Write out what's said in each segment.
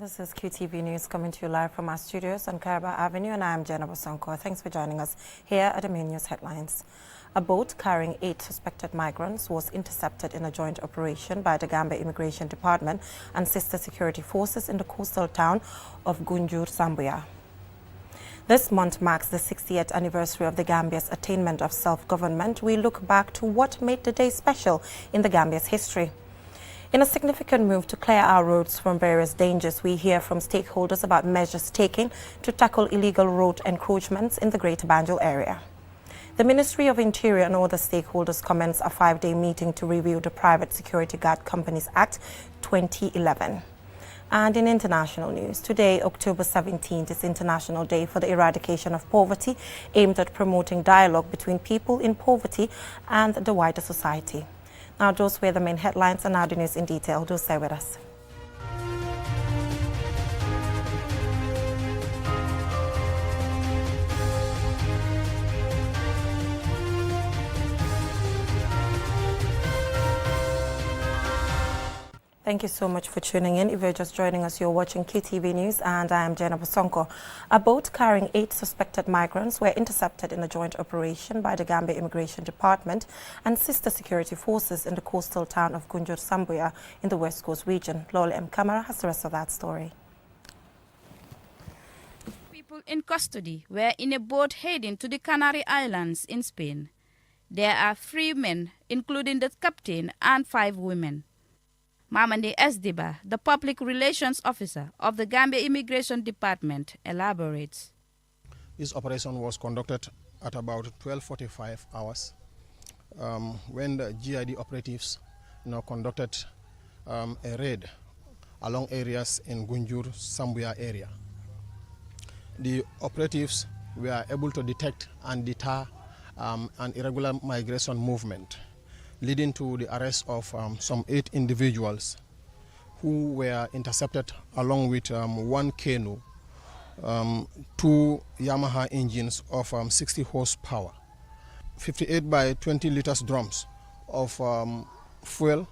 This is QTV News coming to you live from our studios on Caraba Avenue, and I am Jenna Bosonko. Thanks for joining us here at the main news headlines. A boat carrying 8 suspected migrants was intercepted in a joint operation by the Gambia Immigration Department and sister security forces in the coastal town of Gunjur, Zambia. This month marks the 60th anniversary of the Gambia's attainment of self-government. We look back to what made the day special in the Gambia's history. In a significant move to clear our roads from various dangers, we hear from stakeholders about measures taken to tackle illegal road encroachments in the Greater Banjul area. The Ministry of Interior and other stakeholders commenced a 5-day meeting to review the Private Security Guard Companies Act 2011. And in international news, today, October 17th, is International Day for the Eradication of Poverty, aimed at promoting dialogue between people in poverty and the wider society. Now, those were the main headlines, and now the news in detail. Do stay with us. Thank you so much for tuning in. If you're just joining us, you're watching KTV News, and I am Jenna Bosonko. A boat carrying 8 suspected migrants were intercepted in a joint operation by the Gambia Immigration Department and sister security forces in the coastal town of Gunjur, Zambia in the West Coast region. Lola M. Kamara has the rest of that story. People in custody were in a boat heading to the Canary Islands in Spain. There are 3 men, including the captain, and 5 women. Mamande Esdiba, the public relations officer of the Gambia Immigration Department, elaborates. This operation was conducted at about 12:45 hours when the GID operatives conducted a raid along areas in Gunjur, Zambia area. The operatives were able to detect and deter an irregular migration movement, leading to the arrest of some 8 individuals who were intercepted along with 1 canoe, 2 Yamaha engines of 60 horsepower, 58 by 20 liters drums of fuel,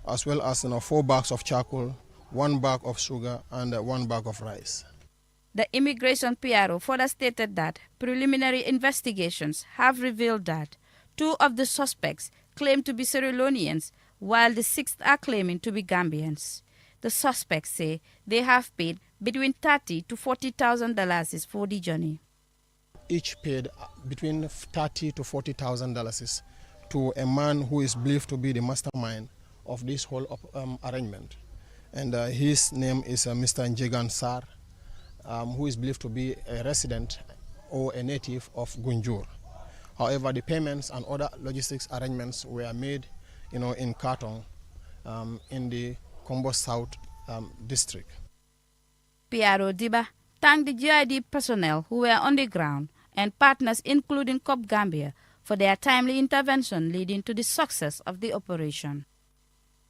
as well as 4 bags of charcoal, 1 bag of sugar, and 1 bag of rice. The immigration PRO further stated that preliminary investigations have revealed that 2 of the suspects claim to be Sierra Leoneans, while the 6th are claiming to be Gambians. The suspects say they have paid between $30,000 to $40,000 for the journey. Each paid between $30,000 to $40,000 to a man who is believed to be the mastermind of this whole arrangement. And his name is Mr. Njegan Sar, who is believed to be a resident or a native of Gunjur. However, the payments and other logistics arrangements were made, in Katong, in the Combo South district. PRO Diba thanked the GID personnel who were on the ground and partners including COP Gambia for their timely intervention leading to the success of the operation.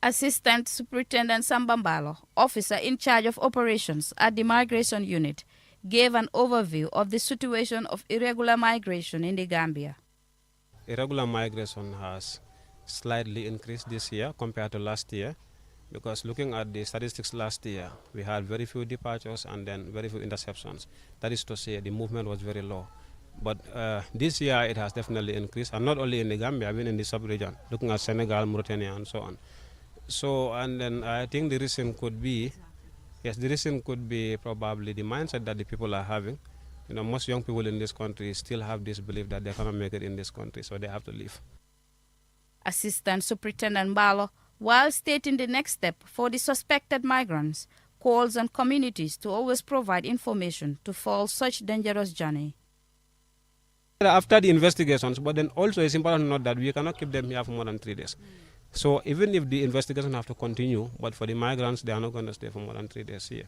Assistant Superintendent Sambambalo, officer in charge of operations at the Migration Unit, gave an overview of the situation of irregular migration in the Gambia. Irregular migration has slightly increased this year compared to last year, because looking at the statistics last year, we had very few departures and then very few interceptions. That is to say, the movement was very low. But this year it has definitely increased, and not only in the Gambia, even in the sub-region, looking at Senegal, Mauritania, and so on. So, and then I think the reason could be, probably the mindset that the people are having. Most young people in this country still have this belief that they cannot make it in this country, so they have to leave. Assistant Superintendent Balo, while stating the next step for the suspected migrants, calls on communities to always provide information to follow such dangerous journey. After the investigations, but then also it's important to note that we cannot keep them here for more than 3 days. So even if the investigation have to continue, but for the migrants, they are not going to stay for more than 3 days here.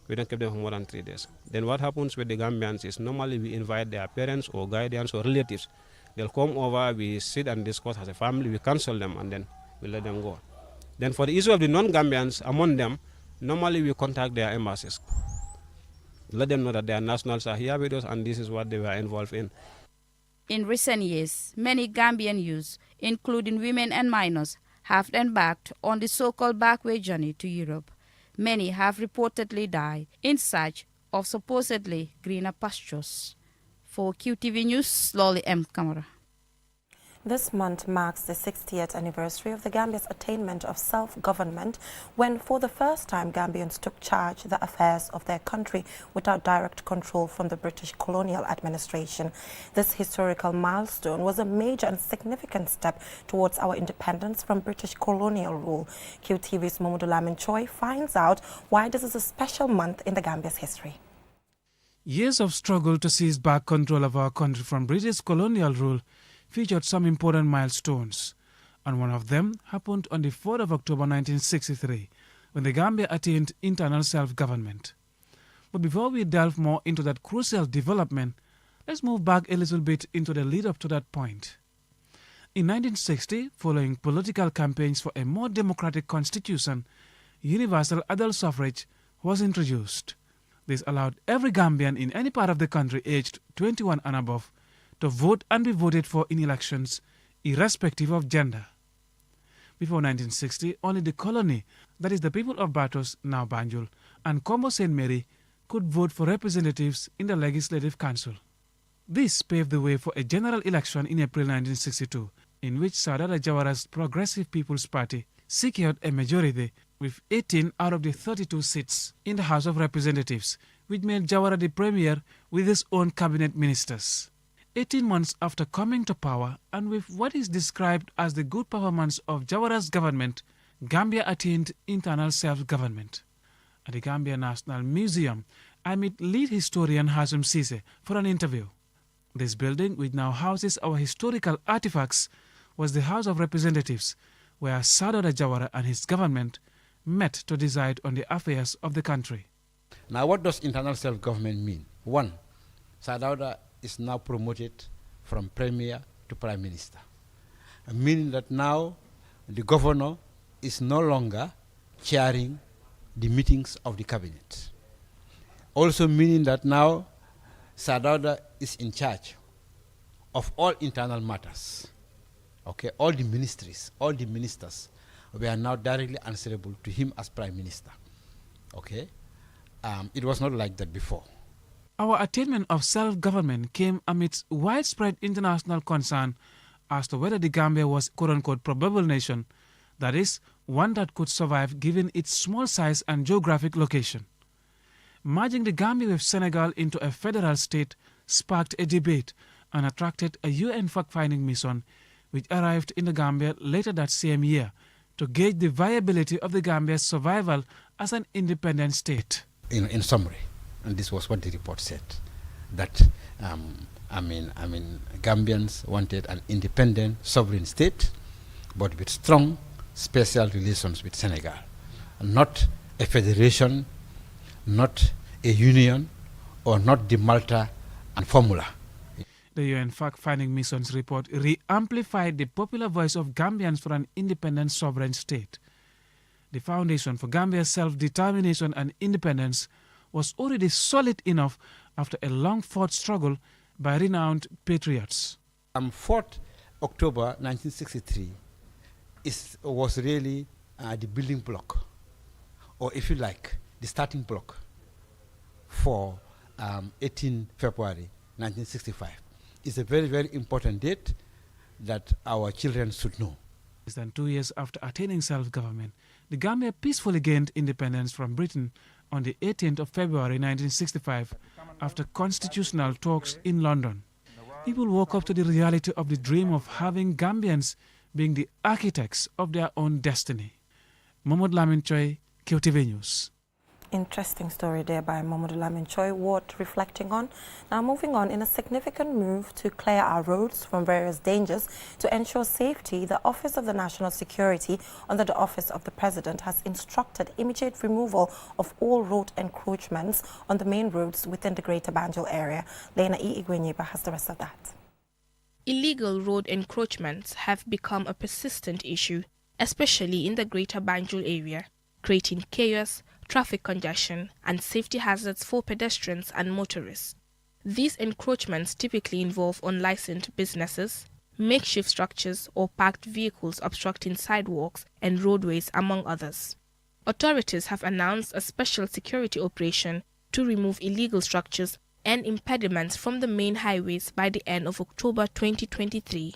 We don't keep them for more than 3 days. Then what happens with the Gambians is normally we invite their parents or guardians or relatives. They'll come over, we sit and discuss as a family, we counsel them, and then we let them go. Then for the issue of the non-Gambians, among them, normally we contact their embassies. Let them know that their nationals are here with us and this is what they were involved in. In recent years, many Gambian youths, including women and minors, have embarked on the so-called backway journey to Europe. Many have reportedly died in search of supposedly greener pastures. For QTV News, Lolly M. Camara. This month marks the 60th anniversary of the Gambia's attainment of self-government, when for the first time Gambians took charge of the affairs of their country without direct control from the British colonial administration. This historical milestone was a major and significant step towards our independence from British colonial rule. QTV's Mamadou Lamin Choi finds out why this is a special month in the Gambia's history. Years of struggle to seize back control of our country from British colonial rule featured some important milestones, and one of them happened on the 4th of October 1963, when the Gambia attained internal self-government. But before we delve more into that crucial development, let's move back a little bit into the lead-up to that point. In 1960, following political campaigns for a more democratic constitution, universal adult suffrage was introduced. This allowed every Gambian in any part of the country aged 21 and above to vote and be voted for in elections, irrespective of gender. Before 1960, only the colony, that is the people of Batos, now Banjul, and Combo St. Mary could vote for representatives in the Legislative Council. This paved the way for a general election in April 1962, in which Sadara Jawara's Progressive People's Party secured a majority with 18 out of the 32 seats in the House of Representatives, which made Jawara the premier with his own cabinet ministers. 18 months after coming to power, and with what is described as the good performance of Jawara's government, Gambia attained internal self-government. At the Gambia National Museum, I meet lead historian Hazum Sise for an interview. This building, which now houses our historical artifacts, was the House of Representatives, where Sadara Jawara and his government met to decide on the affairs of the country. Now, what does internal self-government mean? One, Sadara is now promoted from premier to prime minister, meaning that now the governor is no longer chairing the meetings of the cabinet. Also meaning that now Sadauda is in charge of all internal matters. Okay, all the ministries, all the ministers were now directly answerable to him as prime minister. Okay, it was not like that before. Our attainment of self-government came amidst widespread international concern as to whether the Gambia was quote-unquote probable nation, that is, one that could survive given its small size and geographic location. Merging the Gambia with Senegal into a federal state sparked a debate and attracted a UN fact-finding mission which arrived in the Gambia later that same year to gauge the viability of the Gambia's survival as an independent state. In summary, and this was what the report said, that Gambians wanted an independent sovereign state, but with strong special relations with Senegal, not a federation, not a union, or not the Malta and formula. The UN fact-finding mission's report re-amplified the popular voice of Gambians for an independent sovereign state. The foundation for Gambia's self-determination and independence was already solid enough after a long-fought struggle by renowned patriots. 4th October 1963 was really the building block, or if you like, the starting block for 18 February 1965. It's a very, very important date that our children should know. Less than 2 years after attaining self-government, the Gambia peacefully gained independence from Britain on the 18th of February 1965 after constitutional talks in London. People woke up to the reality of the dream of having Gambians being the architects of their own destiny. Mamadou Lamin Choi, QTV News. Interesting story there by Mamadou Lamin Choi, worth reflecting on. Now moving on, in a significant move to clear our roads from various dangers to ensure safety, the Office of the National Security under the Office of the President has instructed immediate removal of all road encroachments on the main roads within the Greater Banjul area. Lena E. Igwenyeba has the rest of that. Illegal road encroachments have become a persistent issue, especially in the Greater Banjul area, creating chaos, traffic congestion, and safety hazards for pedestrians and motorists. These encroachments typically involve unlicensed businesses, makeshift structures, or parked vehicles obstructing sidewalks and roadways, among others. Authorities have announced a special security operation to remove illegal structures and impediments from the main highways by the end of October 2023.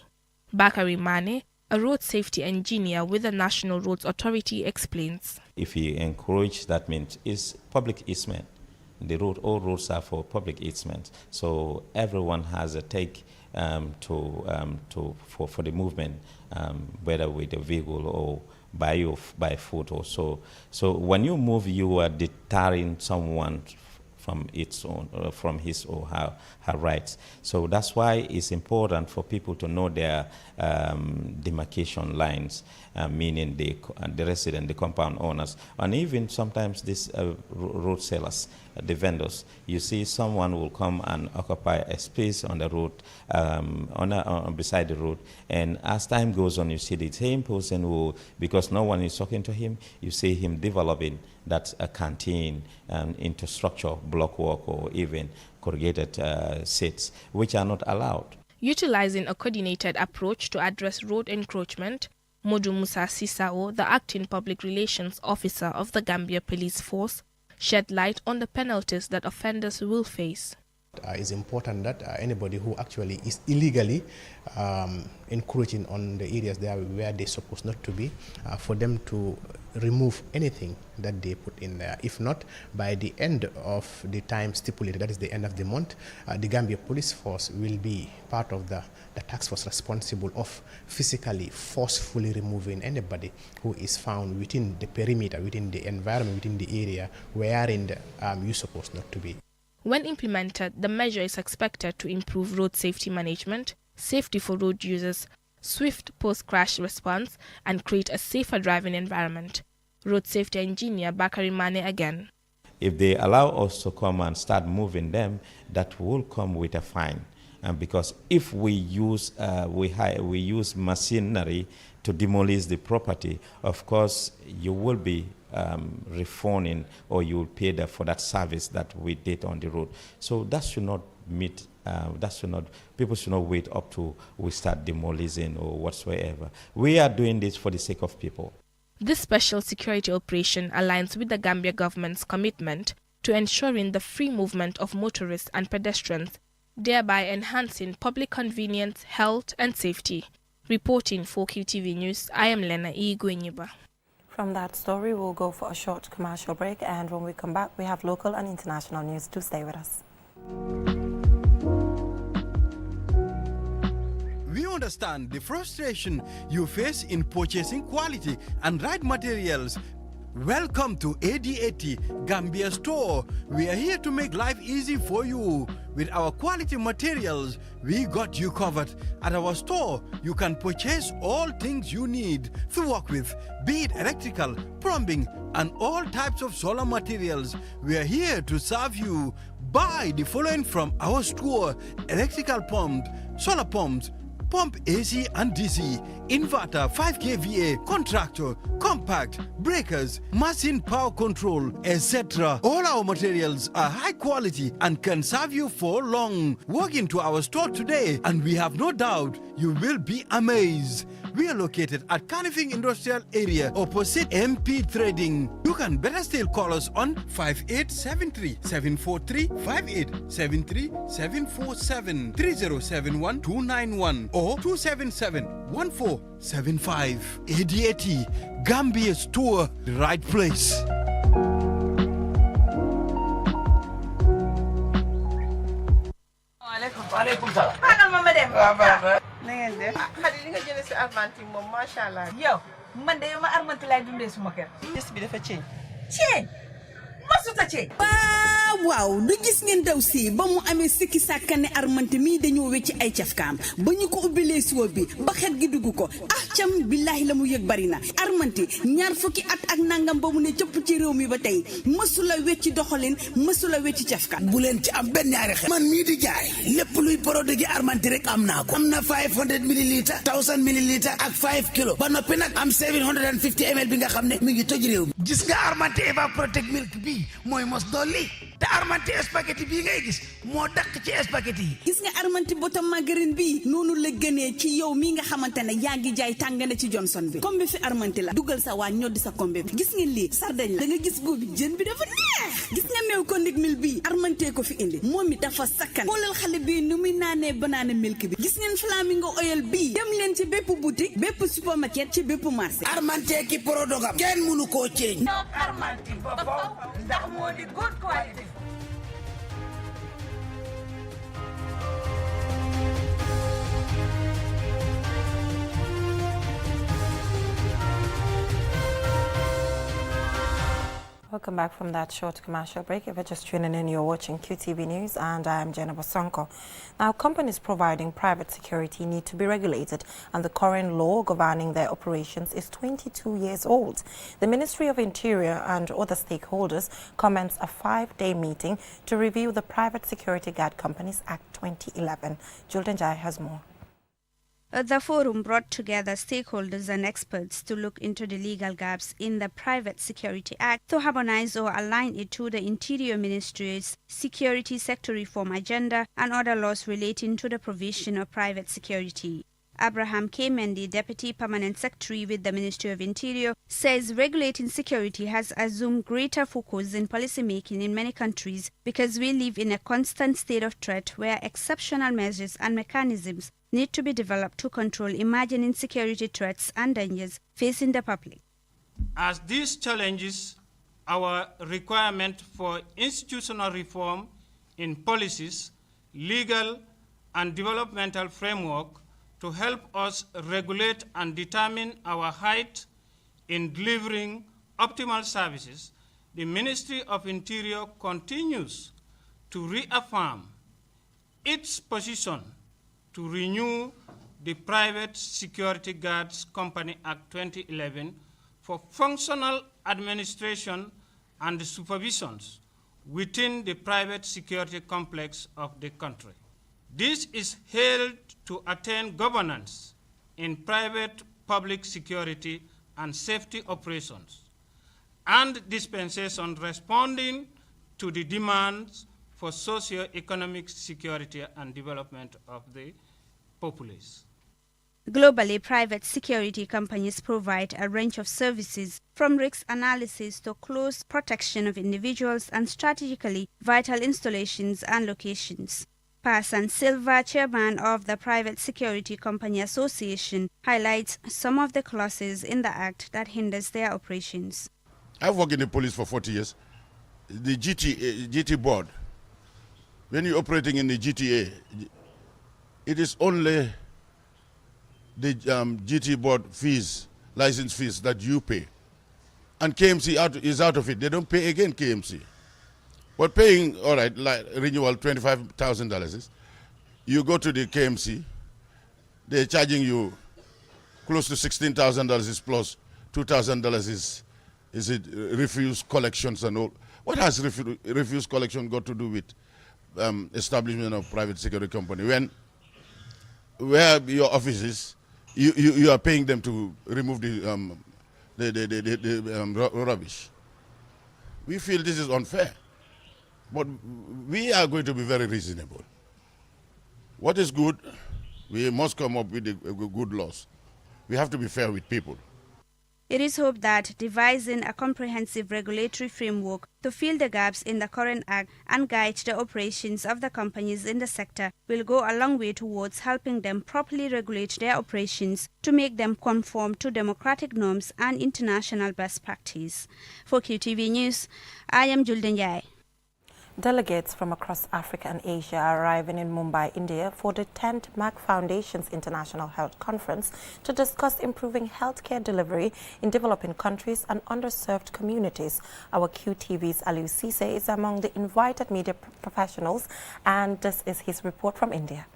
Bakari Mane, a road safety engineer with the National Roads Authority, explains. If you encourage, that means it's public easement. All roads are for public easement, so everyone has a take for the movement, whether with a vehicle or by foot or so. So when you move, you are deterring someone from from his or her rights. So that's why it's important for people to know their demarcation lines, meaning the resident, the compound owners, and even sometimes these road sellers, the vendors. You see someone will come and occupy a space on the road, beside the road, and as time goes on, you see the same person who, because no one is talking to him, you see him developing that a canteen into structure, block work, or even corrugated seats, which are not allowed. Utilizing a coordinated approach to address road encroachment, Modu Musa Sisao, the acting public relations officer of the Gambia Police Force, shed light on the penalties that offenders will face. It's important that anybody who actually is illegally encroaching on the areas there where they're supposed not to be, for them to remove anything that they put in there. If not, by the end of the time stipulated, that is the end of the month, the Gambia Police Force will be part of the task force responsible of physically, forcefully removing anybody who is found within the perimeter, within the environment, within the area wherein you're supposed not to be. When implemented, the measure is expected to improve road safety management, safety for road users, swift post-crash response, and create a safer driving environment. Road safety engineer Bakari Mane again. If they allow us to come and start moving them, that will come with a fine. And because if we use we use machinery to demolish the property, of course you will be refunding, or you will pay for that service that we did on the road. So that should not meet. People should not wait up to we start demolishing or whatsoever. We are doing this for the sake of people. This special security operation aligns with the Gambia government's commitment to ensuring the free movement of motorists and pedestrians, thereby enhancing public convenience, health and safety. Reporting for QTV News, I am Lena E. Gwenyiba. From that story, we'll go for a short commercial break, and when we come back, we have local and international news. Do stay with us. We understand the frustration you face in purchasing quality and right materials. Welcome to AD80 Gambia Store. We are here to make life easy for you. With our quality materials, we got you covered. At our store, you can purchase all things you need to work with, be it electrical, plumbing, and all types of solar materials. We are here to serve you. Buy the following from our store: electrical pumps, solar pumps, pump AC and DC, inverter 5 kVA, contractor, compact, breakers, machine power control, etc. All our materials are high quality and can serve you for long. Walk into our store today and we have no doubt you will be amazed. We are located at Canifing Industrial Area opposite MP Trading. You can better still call us on 5873 743 5873 747 3071 291 or 277 1475. AD80 Gambia Store, the right place. Waalaikum salam. Pagal mama dem. Na ngeen def. Xadi li nga jëlé ci Argentine mom ma sha Allah. Yow, man de ma Argentine lay dundé suma kër. Gis bi dafa ceñ. Ceñ. Masuta ceñ. Waaw, du gis ngeen daw si ba mu amé sikki sakane Argentine mi dañoo wécc ay ciafkam. Ba ñu ko ubbilé siwo bi ba xet gi dugg ko. Ah cam billahi la mu yëg bari na. Argentine ñaar fukki at ak nangam ba mu ne cëpp ci réew mi ba tey mësula wecc doxalin mësula wecc ciafkan. Bu leen ci am benn ñaari xel. Man mii di jaay lépp luy produit gi Argentine rek am naa ko. Am na 500 millilitres, 1000 millilitres ak 5 kilos. Ba noppi nag am 750 ml bi nga xam ne mi ngi toj réew mi. gis nga Armante Eva Protect Milk bi mooy mos dolli te Armante spaghetti bii ngay gis moo dàq ci spaghetti yi. gis nga Armante bottom margarine bi noonu la gënee ci yow mi nga xamante ne yaa ngi jaay tàngane ci Johnson bi kombe fi Armante la dugal sa waa ñoddi sa kombe bi gis ngeen lii sardañ la da nga gis boobu jën bi dafa neex gis nga meew kondik milk bi Armante ko fi indi moom mi dafa sakkan xoolal xale bi nu muy naanee banana milk bi gis ngeen flamingo oil bi dem leen ci bépp boutique bépp supermarket ci bépp marché Armante ki prodogam kenn mënu koo ceeñ. ñoo Armante ba faw ndax moo di good quality. Welcome back from that short commercial break. If you're just tuning in, you're watching QTV News, and I am Jenna Bosonko. Now, companies providing private security need to be regulated, and the current law governing their operations is 22 years old. The Ministry of Interior and other stakeholders commenced a 5-day meeting to review the Private Security Guard Companies Act 2011. Julden Jai has more. The forum brought together stakeholders and experts to look into the legal gaps in the Private Security Act to harmonize or align it to the Interior Ministry's security sector reform agenda and other laws relating to the provision of private security. Abraham K. Mendy, Deputy Permanent Secretary with the Ministry of Interior, says regulating security has assumed greater focus in policymaking in many countries because we live in a constant state of threat where exceptional measures and mechanisms need to be developed to control emerging insecurity threats and dangers facing the public. As these challenges, our requirement for institutional reform in policies, legal and developmental framework to help us regulate and determine our height in delivering optimal services, the Ministry of Interior continues to reaffirm its position to renew the Private Security Guards Company Act 2011 for functional administration and supervisions within the private security complex of the country. This is held to attain governance in private public security and safety operations and dispensation responding to the demands for socio-economic security and development of the populace. Globally, private security companies provide a range of services from risk analysis to close protection of individuals and strategically vital installations and locations. Parson Silva, chairman of the Private Security Company Association, highlights some of the clauses in the Act that hinders their operations. I've worked in the police for 40 years. The GT board, when you're operating in the GTA, it is only the GT board fees, license fees that you pay. And KMC is out of it. They don't pay again, KMC. But paying, all right, like renewal $25,000, you go to the KMC, they're charging you close to $16,000 plus $2,000 is it refuse collections and all. What has refuse collection got to do with establishment of private security company? When where your office is, you are paying them to remove the rubbish. We feel this is unfair, but we are going to be very reasonable. What is good, we must come up with good laws. We have to be fair with people. It is hoped that devising a comprehensive regulatory framework to fill the gaps in the current Act and guide the operations of the companies in the sector will go a long way towards helping them properly regulate their operations to make them conform to democratic norms and international best practice. For QTV News, I am Julden Jai. Delegates from across Africa and Asia are arriving in Mumbai, India for the 10th Mac Foundation's International Health Conference to discuss improving healthcare delivery in developing countries and underserved communities. Our QTV's Aliu Sise is among the invited media professionals, and this is his report from India.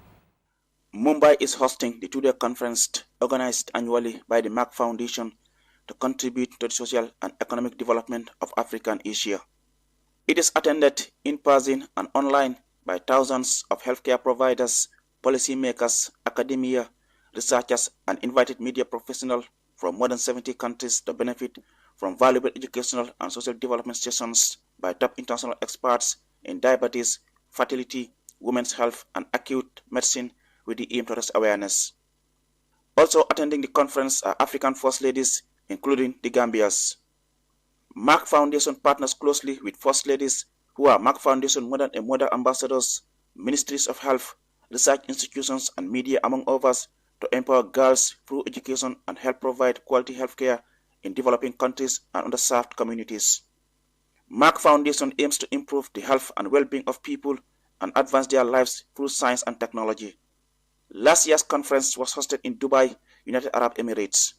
Mumbai is hosting the two-day conference organized annually by the Mac Foundation to contribute to the social and economic development of Africa and Asia. It is attended in person and online by thousands of healthcare providers, policymakers, academia, researchers, and invited media professionals from more than 70 countries to benefit from valuable educational and social development sessions by top international experts in diabetes, fertility, women's health, and acute medicine with the aim to raise awareness. Also attending the conference are African First Ladies, including the Gambia's. Mark Foundation partners closely with First Ladies, who are Mark Foundation Mother and Mother Ambassadors, Ministries of Health, research institutions, and media, among others, to empower girls through education and help provide quality healthcare in developing countries and underserved communities. Mark Foundation aims to improve the health and well-being of people and advance their lives through science and technology. Last year's conference was hosted in Dubai, United Arab Emirates.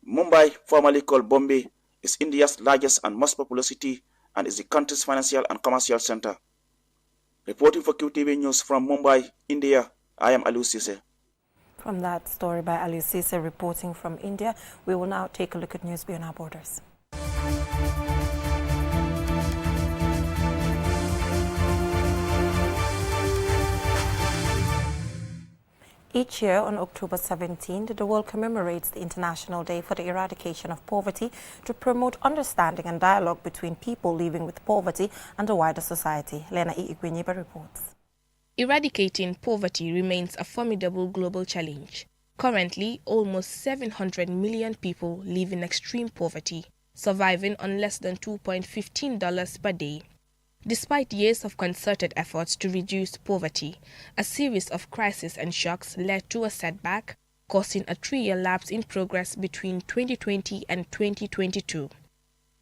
Mumbai, formerly called Bombay, is India's largest and most populous city and is the country's financial and commercial center. Reporting for QTV News from Mumbai, India, I am Aliu Sise. From that story by Aliu Sise reporting from India, we will now take a look at news beyond our borders. Each year on October 17th, the world commemorates the International Day for the Eradication of Poverty to promote understanding and dialogue between people living with poverty and the wider society. Lena Igwenyiba reports. Eradicating poverty remains a formidable global challenge. Currently, almost 700 million people live in extreme poverty, surviving on less than $2.15 per day. Despite years of concerted efforts to reduce poverty, a series of crises and shocks led to a setback, causing a 3-year lapse in progress between 2020 and 2022.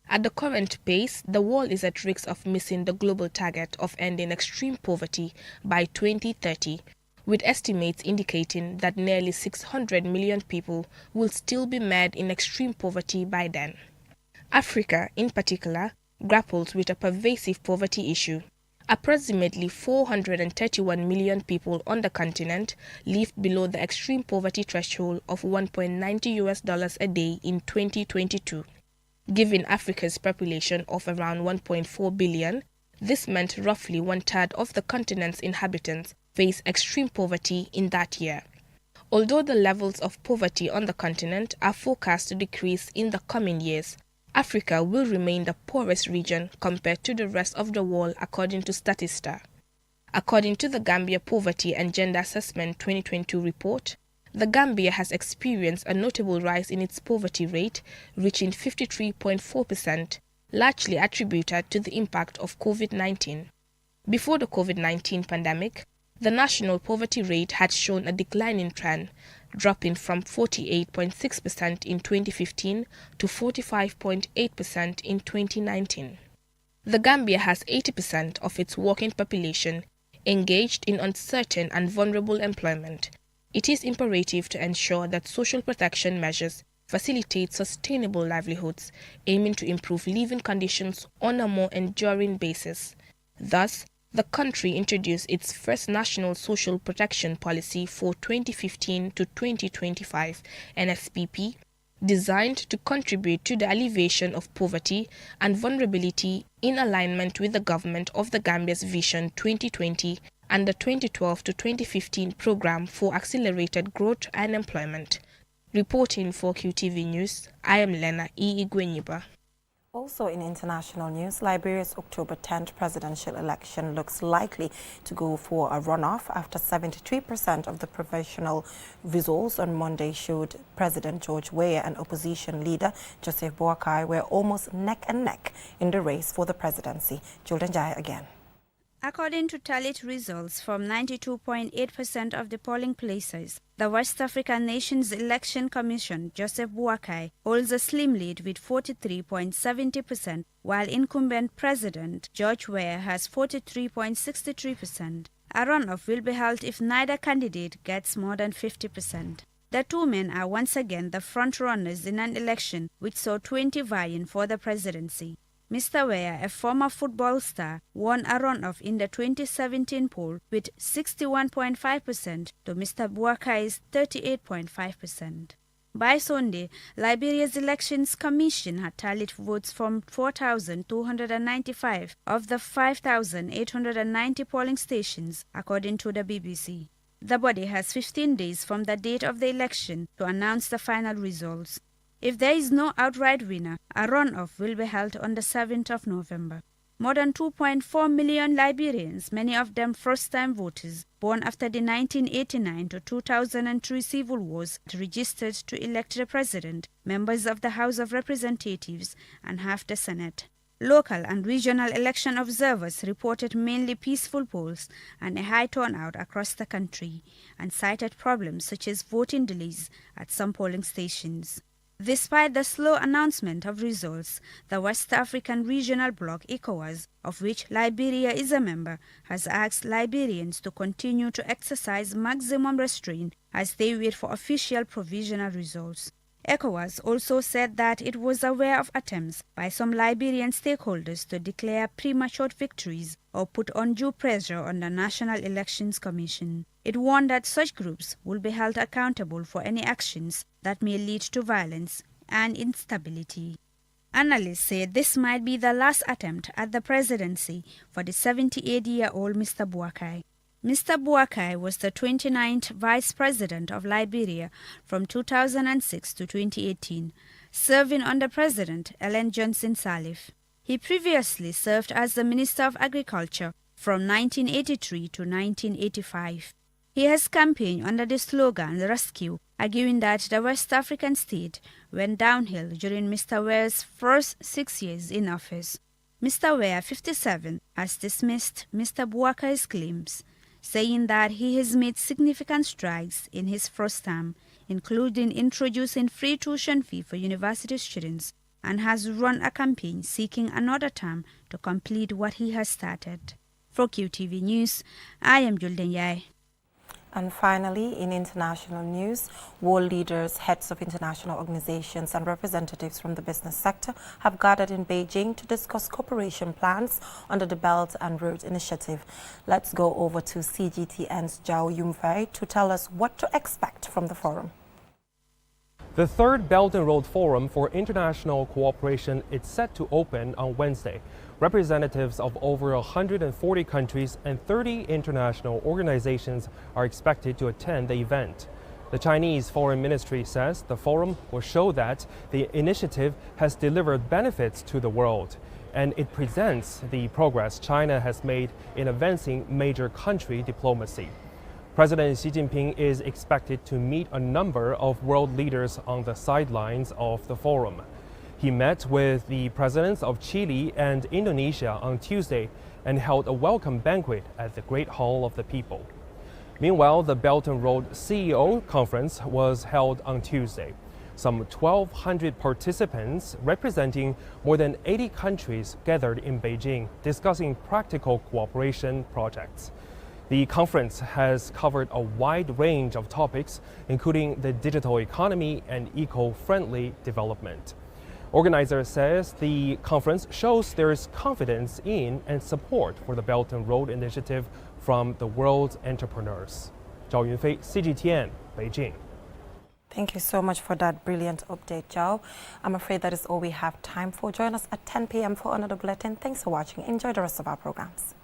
At the current pace, the world is at risk of missing the global target of ending extreme poverty by 2030, with estimates indicating that nearly 600 million people will still be mired in extreme poverty by then. Africa, in particular, grapples with a pervasive poverty issue. Approximately 431 million people on the continent lived below the extreme poverty threshold of $1.90 a day in 2022. Given Africa's population of around 1.4 billion, this meant roughly 1/3 of the continent's inhabitants face extreme poverty in that year. Although the levels of poverty on the continent are forecast to decrease in the coming years, Africa will remain the poorest region compared to the rest of the world, according to Statista. According to the Gambia Poverty and Gender Assessment 2022 report, the Gambia has experienced a notable rise in its poverty rate, reaching 53.4%, largely attributed to the impact of COVID-19. Before the COVID-19 pandemic, the national poverty rate had shown a declining trend, dropping from 48.6% in 2015 to 45.8% in 2019. The Gambia has 80% of its working population engaged in uncertain and vulnerable employment. It is imperative to ensure that social protection measures facilitate sustainable livelihoods, aiming to improve living conditions on a more enduring basis. Thus, the country introduced its first National Social Protection Policy for 2015 to 2025, NSPP, designed to contribute to the alleviation of poverty and vulnerability in alignment with the Government of the Gambia's Vision 2020 and the 2012 to 2015 Program for Accelerated Growth and Employment. Reporting for QTV News, I am Lena Igwenyiba. Also in international news, Liberia's October 10th presidential election looks likely to go for a runoff after 73% of the provisional results on Monday showed President George Weah and opposition leader Joseph Boakai were almost neck and neck in the race for the presidency. Jordan Jai again. According to tallied results from 92.8% of the polling places, the West African nation's election commission, Joseph Boakai, holds a slim lead with 43.70%, while incumbent President George Weah has 43.63%. A runoff will be held if neither candidate gets more than 50%. The two men are once again the front-runners in an election which saw 20 vying for the presidency. Mr. Weah, a former football star, won a runoff in the 2017 poll with 61.5% to Mr. Boakai's 38.5%. By Sunday, Liberia's Elections Commission had tallied votes from 4,295 of the 5,890 polling stations, according to the BBC. The body has 15 days from the date of the election to announce the final results. If there is no outright winner, a runoff will be held on the 7th of November. More than 2.4 million Liberians, many of them first-time voters, born after the 1989 to 2003 civil wars, registered to elect the president, members of the House of Representatives, and half the Senate. Local and regional election observers reported mainly peaceful polls and a high turnout across the country, and cited problems such as voting delays at some polling stations. Despite the slow announcement of results, the West African Regional Bloc, ECOWAS, of which Liberia is a member, has asked Liberians to continue to exercise maximum restraint as they wait for official provisional results. ECOWAS also said that it was aware of attempts by some Liberian stakeholders to declare premature victories or put undue pressure on the National Elections Commission. It warned that such groups will be held accountable for any actions that may lead to violence and instability. Analysts say this might be the last attempt at the presidency for the 78-year-old Mr. Boakai. Mr. Boakai was the 29th Vice President of Liberia from 2006 to 2018, serving under President Ellen Johnson Sirleaf. He previously served as the Minister of Agriculture from 1983 to 1985. He has campaigned under the slogan Rescue, arguing that the West African state went downhill during Mr. Ware's first 6 years in office. Mr. Ware, 57, has dismissed Mr. Boakai's claims, saying that he has made significant strides in his first term, including introducing free tuition fee for university students, and has run a campaign seeking another term to complete what he has started. For QTV News, I am Julden Yai. And finally, in international news, world leaders, heads of international organizations and representatives from the business sector have gathered in Beijing to discuss cooperation plans under the Belt and Road Initiative. Let's go over to CGTN's Zhao Yunfei to tell us what to expect from the forum. The third Belt and Road Forum for International Cooperation is set to open on Wednesday. Representatives of over 140 countries and 30 international organizations are expected to attend the event. The Chinese Foreign Ministry says the forum will show that the initiative has delivered benefits to the world, and it presents the progress China has made in advancing major country diplomacy. President Xi Jinping is expected to meet a number of world leaders on the sidelines of the forum. He met with the presidents of Chile and Indonesia on Tuesday and held a welcome banquet at the Great Hall of the People. Meanwhile, the Belt and Road CEO Conference was held on Tuesday. Some 1,200 participants representing more than 80 countries gathered in Beijing, discussing practical cooperation projects. The conference has covered a wide range of topics, including the digital economy and eco-friendly development. Organizer says the conference shows there is confidence in and support for the Belt and Road Initiative from the world's entrepreneurs. Zhao Yunfei, CGTN, Beijing. Thank you so much for that brilliant update, Zhao. I'm afraid that is all we have time for. Join us at 10 p.m. for another bulletin. Thanks for watching. Enjoy the rest of our programs.